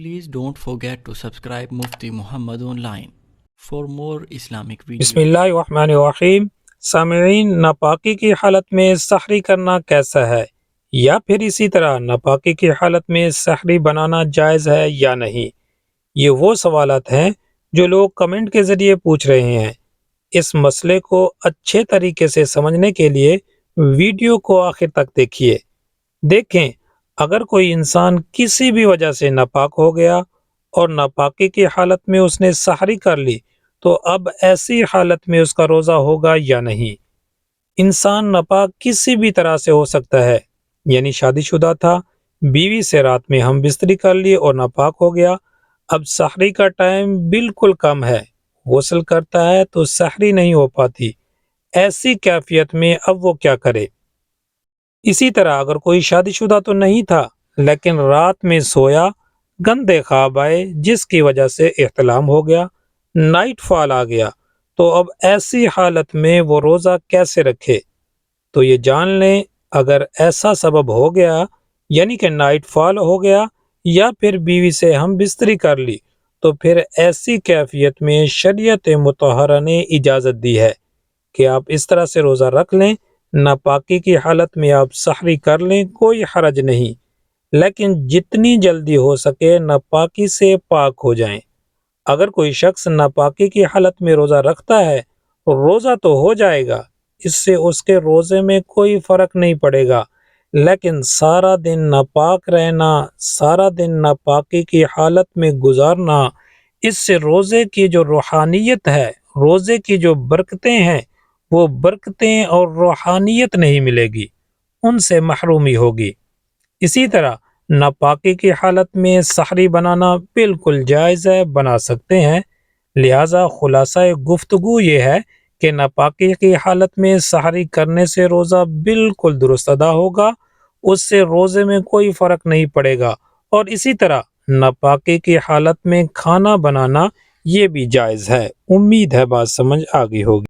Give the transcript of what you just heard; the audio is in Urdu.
Please don't forget to subscribe Mufti Muhammad Online for more Islamic بسم videos. اللہ الرحمن الرحیم۔ سامعین، ناپاکی کی حالت میں سحری کرنا کیسا ہے، یا پھر اسی طرح ناپاکی کی حالت میں سحری بنانا جائز ہے یا نہیں؟ یہ وہ سوالات ہیں جو لوگ کمنٹ کے ذریعے پوچھ رہے ہیں۔ اس مسئلے کو اچھے طریقے سے سمجھنے کے لیے ویڈیو کو آخر تک دیکھیے۔ دیکھیں، اگر کوئی انسان کسی بھی وجہ سے ناپاک ہو گیا اور ناپاکی کی حالت میں اس نے سحری کر لی تو اب ایسی حالت میں اس کا روزہ ہوگا یا نہیں؟ انسان ناپاک کسی بھی طرح سے ہو سکتا ہے، یعنی شادی شدہ تھا، بیوی سے رات میں ہم بستری کر لی اور ناپاک ہو گیا، اب سحری کا ٹائم بالکل کم ہے، غسل کرتا ہے تو سحری نہیں ہو پاتی، ایسی کیفیت میں اب وہ کیا کرے؟ اسی طرح اگر کوئی شادی شدہ تو نہیں تھا لیکن رات میں سویا، گندے خواب آئے جس کی وجہ سے احتلام ہو گیا، نائٹ فال آ گیا، تو اب ایسی حالت میں وہ روزہ کیسے رکھے؟ تو یہ جان لیں، اگر ایسا سبب ہو گیا، یعنی کہ نائٹ فال ہو گیا یا پھر بیوی سے ہم بستری کر لی، تو پھر ایسی کیفیت میں شریعت مطہرہ نے اجازت دی ہے کہ آپ اس طرح سے روزہ رکھ لیں، ناپاکی کی حالت میں آپ سحری کر لیں، کوئی حرج نہیں، لیکن جتنی جلدی ہو سکے ناپاکی سے پاک ہو جائیں۔ اگر کوئی شخص ناپاکی کی حالت میں روزہ رکھتا ہے، روزہ تو ہو جائے گا، اس سے اس کے روزے میں کوئی فرق نہیں پڑے گا، لیکن سارا دن ناپاک رہنا، سارا دن ناپاکی کی حالت میں گزارنا، اس سے روزے کی جو روحانیت ہے، روزے کی جو برکتیں ہیں، وہ برکتیں اور روحانیت نہیں ملے گی، ان سے محرومی ہوگی۔ اسی طرح ناپاکی کی حالت میں سحری بنانا بالکل جائز ہے، بنا سکتے ہیں، لہذا خلاصہ گفتگو یہ ہے کہ ناپاکی کی حالت میں سحری کرنے سے روزہ بالکل درست ادا ہوگا، اس سے روزے میں کوئی فرق نہیں پڑے گا، اور اسی طرح ناپاکی کی حالت میں کھانا بنانا یہ بھی جائز ہے۔ امید ہے بات سمجھ آ گئی ہوگی۔